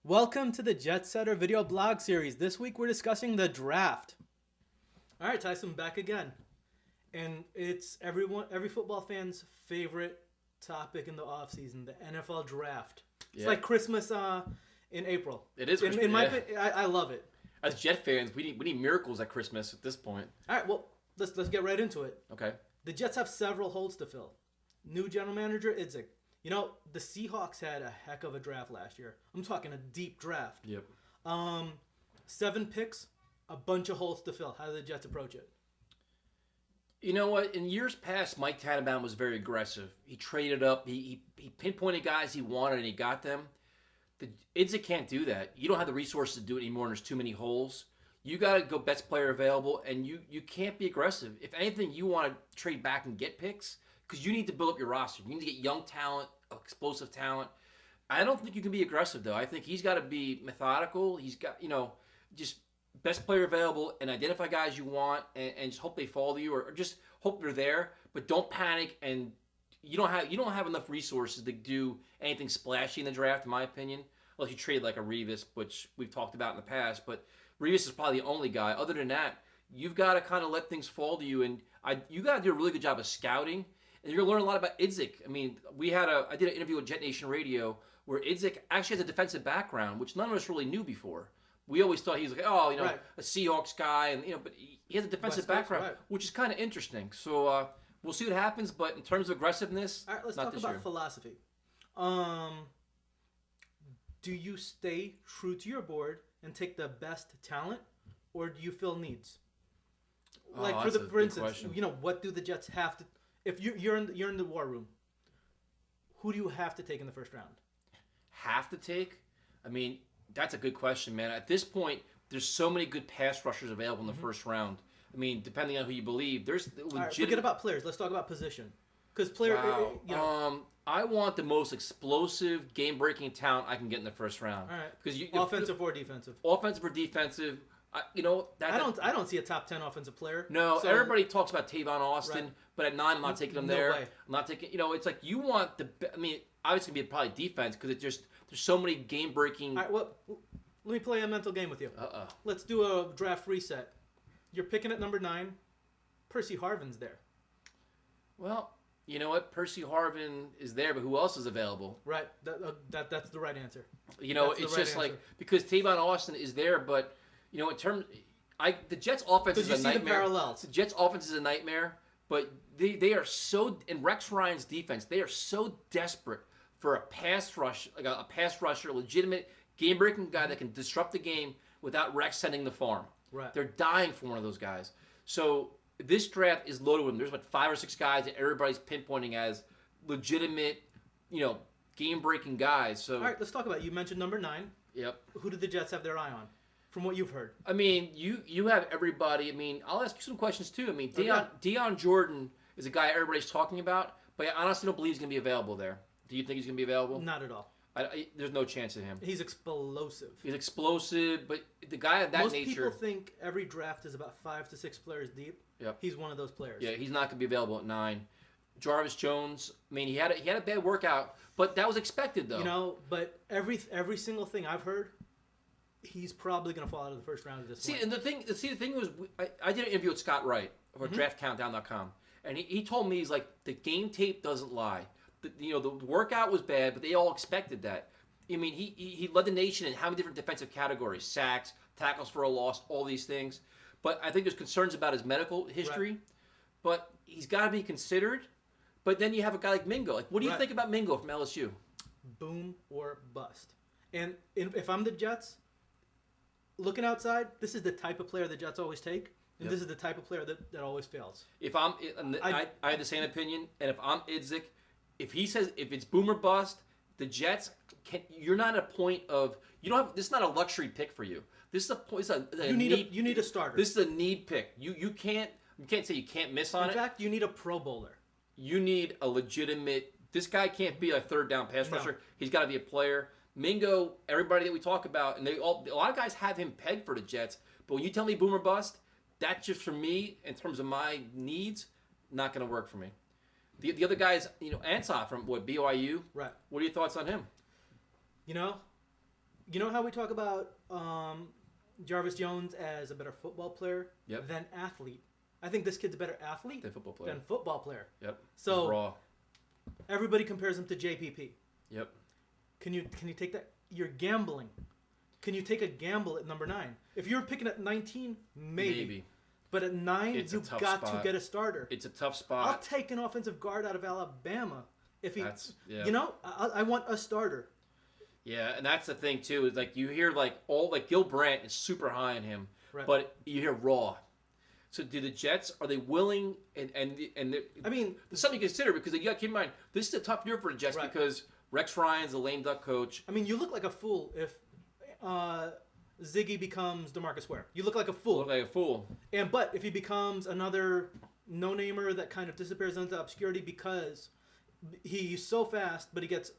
Welcome to the JetsSetter video blog series. This week we're discussing the draft. All right, Tyson, back again. And it's every football fan's favorite topic in the offseason, the NFL draft. It's like Christmas in April. It is Christmas. In my opinion, I love it. As Jet fans, we need miracles at Christmas at this point. All right, well, let's get right into it. Okay. The Jets have several holes to fill. New general manager, Idzik. You know, the Seahawks had a heck of a draft last year. I'm talking a deep draft. Yep. 7 picks, a bunch of holes to fill. How do the Jets approach it? You know what? In years past, Mike Tannenbaum was very aggressive. He traded up. He pinpointed guys he wanted, and he got them. The Idzik can't do that. You don't have the resources to do it anymore, and there's too many holes. You got to go best player available, and you can't be aggressive. If anything, you want to trade back and get picks because you need to build up your roster. You need to get young talent, explosive talent. I don't think you can be aggressive, though. I think he's got to be methodical. He's got, just best player available and identify guys you want and just hope they fall to you or just hope they're there. But don't panic, and you don't have enough resources to do anything splashy in the draft, in my opinion. Unless you trade like a Revis, which we've talked about in the past. But Revis is probably the only guy. Other than that, you've got to kind of let things fall to you, and you got to do a really good job of scouting. And you're going to learn a lot about Idzik. I mean, I did an interview with Jet Nation Radio where Idzik actually has a defensive background, which none of us really knew before. We always thought he was like, right. A Seahawks guy, and but he has a defensive background, right, which is kind of interesting. So we'll see what happens. But in terms of aggressiveness, all right, let's talk about philosophy. Do you stay true to your board and take the best talent, or do you fill needs? Like for instance, question. What do the Jets have to? If you're in the war room, who do you have to take in the first round? Have to take? I mean, that's a good question, man. At this point, there's so many good pass rushers available in the first round. I mean, depending on who you believe, there's legit. All right, forget about players. Let's talk about position. Because I want the most explosive, game-breaking talent I can get in the first round. All right. Because offensive or defensive? Offensive or defensive. I don't see a top 10 offensive player. No, everybody talks about Tavon Austin, right. But at 9, I'm not taking him there. Way. I'm not taking. It's like you want the. I mean, obviously, it'd be probably defense because there's so many game-breaking. All right, well, let me play a mental game with you. Let's do a draft reset. You're picking at number 9. Percy Harvin's there. Well, you know what? Percy Harvin is there, but who else is available? Right. That's the right answer. It's just like because Tavon Austin is there, but. In terms, the Jets' offense is a nightmare. The parallels. The Jets' offense is a nightmare, but they are so in Rex Ryan's defense, they are so desperate for a pass rush, like a pass rusher, a legitimate game-breaking guy that can disrupt the game without Rex sending the farm. Right. They're dying for one of those guys. So this draft is loaded with them. There's about 5 or 6 guys that everybody's pinpointing as legitimate, game-breaking guys. So all right, let's talk about it. You mentioned number 9. Yep. Who did the Jets have their eye on? From what you've heard. I mean, you have everybody. I mean, I'll ask you some questions too. I mean, Deion Jordan is a guy everybody's talking about, but I honestly don't believe he's going to be available there. Do you think he's going to be available? Not at all. There's no chance of him. He's explosive. He's explosive, but the guy of that Most nature... Most people think every draft is about 5 to 6 players deep. Yep. He's one of those players. Yeah, he's not going to be available at 9. Jarvis Jones, I mean, he had a bad workout, but that was expected, though. But every single thing I've heard... He's probably going to fall out of the first round of this. And the thing was, I did an interview with Scott Wright of DraftCountdown.com, and he told me he's like the game tape doesn't lie. The workout was bad, but they all expected that. I mean, he led the nation in how many different defensive categories: sacks, tackles for a loss, all these things. But I think there's concerns about his medical history. Right. But he's got to be considered. But then you have a guy like Mingo. Like, what do you think about Mingo from LSU? Boom or bust. And if I'm the Jets. Looking outside, this is the type of player the Jets always take, and this is the type of player that always fails. I have the same opinion, and if I'm Idzik, if he says if it's boom or bust, the Jets you're not at a point of you don't have. This is not a luxury pick for you. This is a point. You need a starter. This is a need pick. You can't say you can't miss on it. In fact, you need a Pro Bowler. You need a legitimate. This guy can't be a third down pass rusher. He's got to be a player. Mingo, everybody that we talk about, and a lot of guys have him pegged for the Jets. But when you tell me boom or bust, that's just for me in terms of my needs, not going to work for me. The other guys, Ansah from BYU. Right. What are your thoughts on him? You know how we talk about Jarvis Jones as a better football player than athlete? I think this kid's a better athlete than football player. Yep. He's So raw. everybody compares him to JPP. Yep. Can you take that? You're gambling. Can you take a gamble at number 9? If you're picking at 19, maybe. But at 9, you've got to get a starter. It's a tough spot. I'll take an offensive guard out of Alabama if he. Yeah. You know, I want a starter. Yeah, and that's the thing too. Is like you hear Gil Brandt is super high on him, Right. but you hear raw. So do the Jets, are they willing and I mean, there's something to consider because you got to keep in mind this is a tough year for the Jets because Rex Ryan's a lame duck coach. I mean, you look like a fool if Ziggy becomes DeMarcus Ware. You look like a fool. But if he becomes another no-namer that kind of disappears into obscurity because he's so fast, but he gets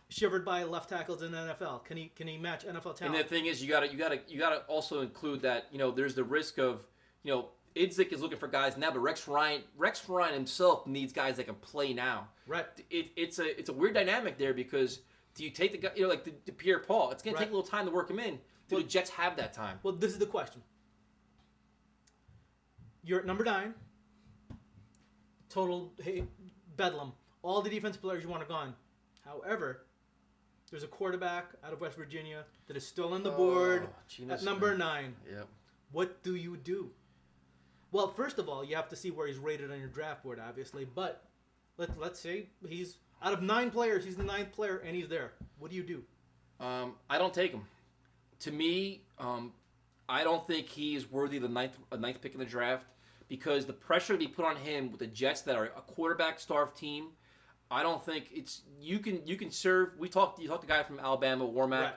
shivered by left tackles in the NFL. Can he match NFL talent? And the thing is, you gotta also include that there's the risk of Idzik is looking for guys now, but Rex Ryan himself needs guys that can play now. Right. It's a weird dynamic there because do you take the guy like the Pierre Paul? It's gonna take a little time to work him in. Do the Jets have that time? Well, this is the question. You're at number 9. Total bedlam. All the defensive players you want are gone. However, there's a quarterback out of West Virginia that is still on the board at number 9. Yep. What do you do? Well, first of all, you have to see where he's rated on your draft board, obviously. But let's say he's out of 9 players, he's the 9th player, and he's there. What do you do? I don't take him. To me, I don't think he is worthy of the ninth pick in the draft because the pressure to be put on him with the Jets that are a quarterback-starved team. I don't think it's you can serve. You talked to the guy from Alabama, Warmack. Right.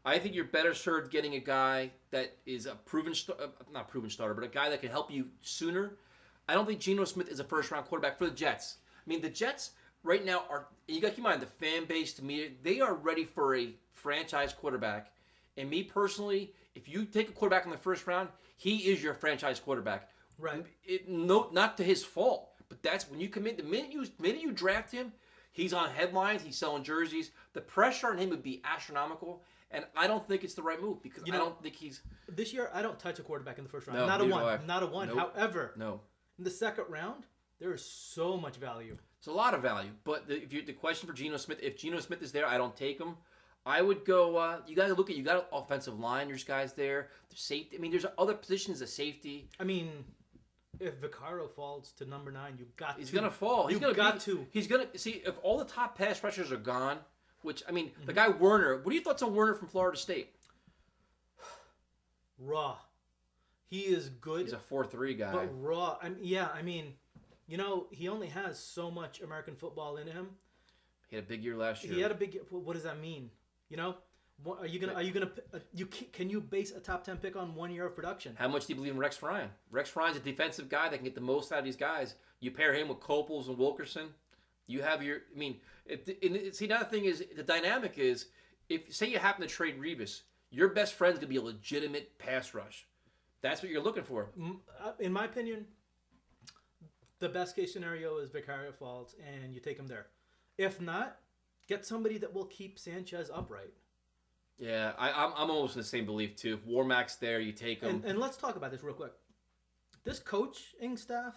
I think you're better served getting a guy that is a not proven starter, but a guy that can help you sooner. I don't think Geno Smith is a first-round quarterback for the Jets. I mean, the Jets right now are. You got to keep in mind the fan base. To me, they are ready for a franchise quarterback. And me personally, if you take a quarterback in the first round, he is your franchise quarterback. Right. Not to his fault, but that's when you commit. The minute you draft him, he's on headlines. He's selling jerseys. The pressure on him would be astronomical. And I don't think it's the right move because I don't think he's... This year, I don't touch a quarterback in the first round. No, not a one. Nope. However, no. In the second round, there is so much value. It's a lot of value. But the question for Geno Smith, if Geno Smith is there, I don't take him. I would go... you got to look at... You got an offensive line. There's guys there. There's safety. I mean, there's other positions of safety. I mean... If Vaccaro falls to number 9, you've got He's to. going to fall. He's going to. He's going to... See, if all the top pass rushers are gone, which, I mean, the guy Werner... What are your thoughts on Werner from Florida State? Raw. He is good. He's a 4-3 guy. But raw. I mean, he only has so much American football in him. He had a big year last year. He had a big... What does that mean? Are you gonna? Can you base a top 10 pick on 1 year of production? How much do you believe in Rex Ryan? Rex Ryan's a defensive guy that can get the most out of these guys. You pair him with Copels and Wilkerson, you have your. I mean, see, another thing is the dynamic is if say you happen to trade Revis, your best friend's gonna be a legitimate pass rush. That's what you're looking for. In my opinion, the best case scenario is Vicario falls and you take him there. If not, get somebody that will keep Sanchez upright. Yeah, I'm almost in the same belief too. If Warmack's there, you take him. And let's talk about this real quick. This coaching staff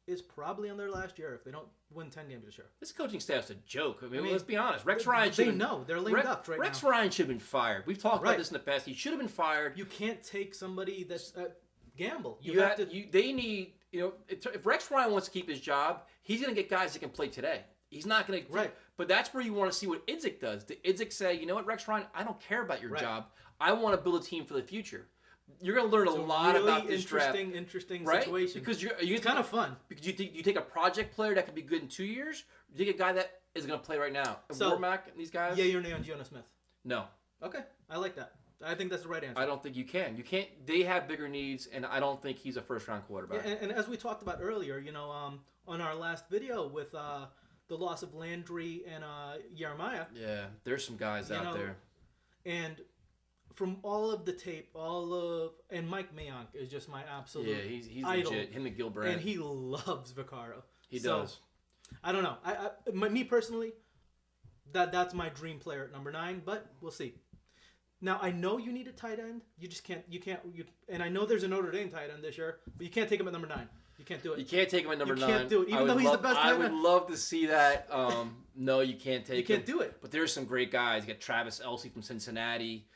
is probably on their last year if they don't win 10 games this year. This coaching staff's a joke. I mean let's be honest. Rex Ryan should. They know they're lame ducks right now. Rex Ryan should have been fired. We've talked about this in the past. He should have been fired. You can't take somebody that's gamble. They need. If Rex Ryan wants to keep his job, he's going to get guys that can play today. He's not going to. Right. But that's where you want to see what Idzik does. Did Idzik say, you know what, Rex Ryan, I don't care about your job. I want to build a team for the future. You're going to learn a lot about this draft. Interesting right? situation. Because it's kind of fun. Because you take a project player that could be good in 2 years, or you take a guy that is going to play right now. So, Warmack and these guys? Yeah, you're on Geno Smith. No. Okay, I like that. I think that's the right answer. I don't think you can. You can't. They have bigger needs, and I don't think he's a first-round quarterback. Yeah, and as we talked about earlier, on our last video with the loss of Landry and Jeremiah. Yeah, there's some guys out there. And from all of the tape, and Mike Mayock is just my absolute he's idol. Legit. Him and Gil Brandt. And he loves Vaccaro. He does. I don't know. Me personally, that's my dream player at number 9, but we'll see. Now I know you need a tight end. You just can't. And I know there's a Notre Dame tight end this year, but you can't take him at number 9. You can't do it. You can't take him at number 9. You can't do it, even though he's the best tight end. I would love to see that. No, you can't take him. You can't do it. But there's some great guys. You got Travis Elce from Cincinnati,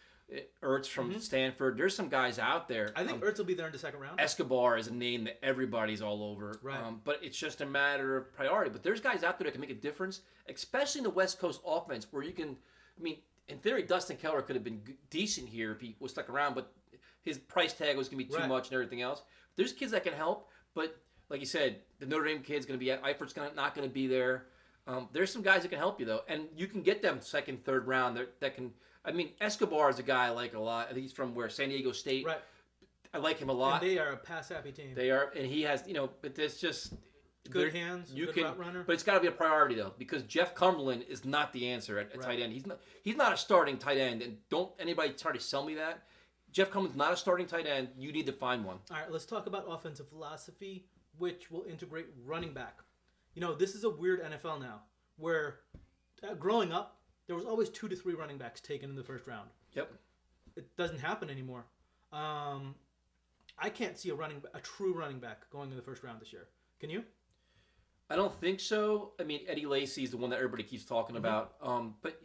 Ertz from Stanford. There's some guys out there. I think Ertz will be there in the second round. Escobar is a name that everybody's all over. Right. But it's just a matter of priority. But there's guys out there that can make a difference, especially in the West Coast offense, where you can. I mean, in theory, Dustin Keller could have been decent here if he was stuck around, but his price tag was going to be too much and everything else. There's kids that can help, but like you said, the Notre Dame kid's going to be at Eifert's not going to be there. There's some guys that can help you though, and you can get them second, third round. That can. I mean, Escobar is a guy I like a lot. I think he's from San Diego State. Right. I like him a lot. And they are a pass-happy team. They are, and he has, but there's just good hands. Good route runner. But it's got to be a priority though, because Jeff Cumberland is not the answer at tight end. He's not a starting tight end, and don't anybody try to sell me that. Jeff Cumberland's not a starting tight end. You need to find one. All right, let's talk about offensive philosophy, which will integrate running back. This is a weird NFL now, where growing up, there was always 2 to 3 running backs taken in the first round. Yep. It doesn't happen anymore. I can't see a true running back going in the first round this year. Can you? I don't think so. I mean, Eddie Lacy is the one that everybody keeps talking about. But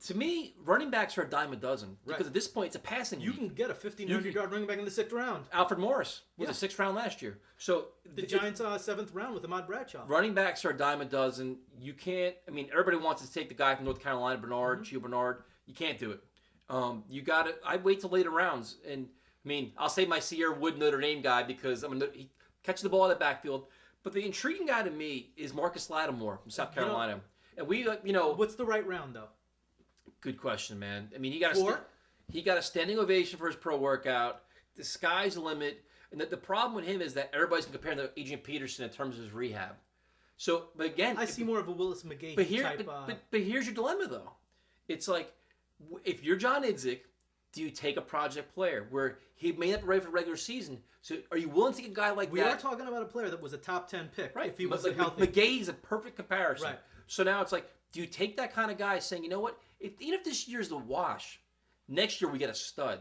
to me, running backs are a dime a dozen. Because at this point, it's a passing league. You can get a 1,500-yard running back in the 6th round. Alfred Morris was a 6th round last year. So the Giants 7th round with Ahmad Bradshaw. Running backs are a dime a dozen. You can't. I mean, everybody wants to take the guy from North Carolina, Bernard, Gio Bernard. You can't do it. You got to. I'd wait till later rounds. And I mean, I'll say my Sierra Wood Notre Dame guy because he catches the ball in the backfield. But the intriguing guy to me is Marcus Lattimore from South Carolina. And we, what's the right round though? Good question, man. I mean, he got a standing ovation for his pro workout. The sky's the limit. And the problem with him is that everybody's comparing to Adrian Peterson in terms of his rehab. So, but again, I see more of a Willis McGahee type. But here's your dilemma though. It's like if you're John Idzik, do you take a project player where he may not be ready for the regular season? So are you willing to take a guy like that? We are talking about a player that was a top 10 pick. Right. If he was healthy. McGahee's a perfect comparison. Right. So now it's like, do you take that kind of guy saying, you know what? Even if this year's the wash, next year we get a stud.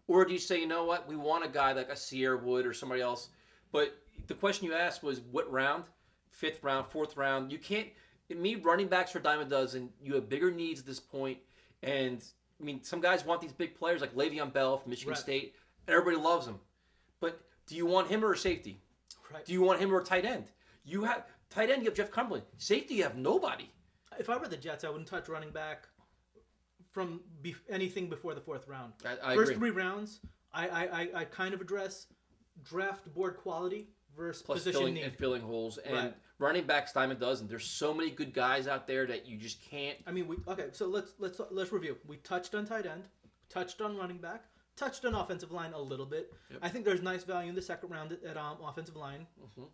Or do you say, you know what? We want a guy like a Sierra Wood or somebody else. But the question you asked was what round? 5th round, 4th round. You can't. Running backs are a dime a dozen. You have bigger needs at this point. And I mean, some guys want these big players like Le'Veon Bell from Michigan State. Everybody loves him. But do you want him or a safety? Right. Do you want him or a tight end? You have tight end, you have Jeff Cumberland. Safety, you have nobody. If I were the Jets, I wouldn't touch running back from anything before the 4th round. I First agree. 3 rounds, I kind of address draft board quality versus Plus position need. And filling holes. And running backs, dime a dozen. There's so many good guys out there that you just can't. I mean, so let's review. We touched on tight end, touched on running back, touched on offensive line a little bit. Yep. I think there's nice value in the 2nd round at offensive line. Mm-hmm.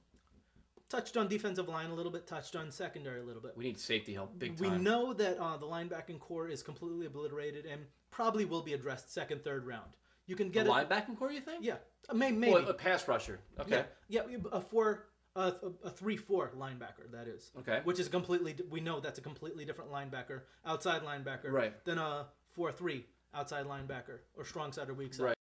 Touched on defensive line a little bit, touched on secondary a little bit. We need safety help big We time. know that the linebacking core is completely obliterated and probably will be addressed 2nd, 3rd round. You can get a linebacking core, you think? Yeah, maybe. Well, a pass rusher. Okay. Yeah, a 3-4 linebacker, that is. Okay. Which is we know that's a completely different linebacker, outside linebacker, Right. than a 4-3 outside linebacker or strong side or weak side. Right.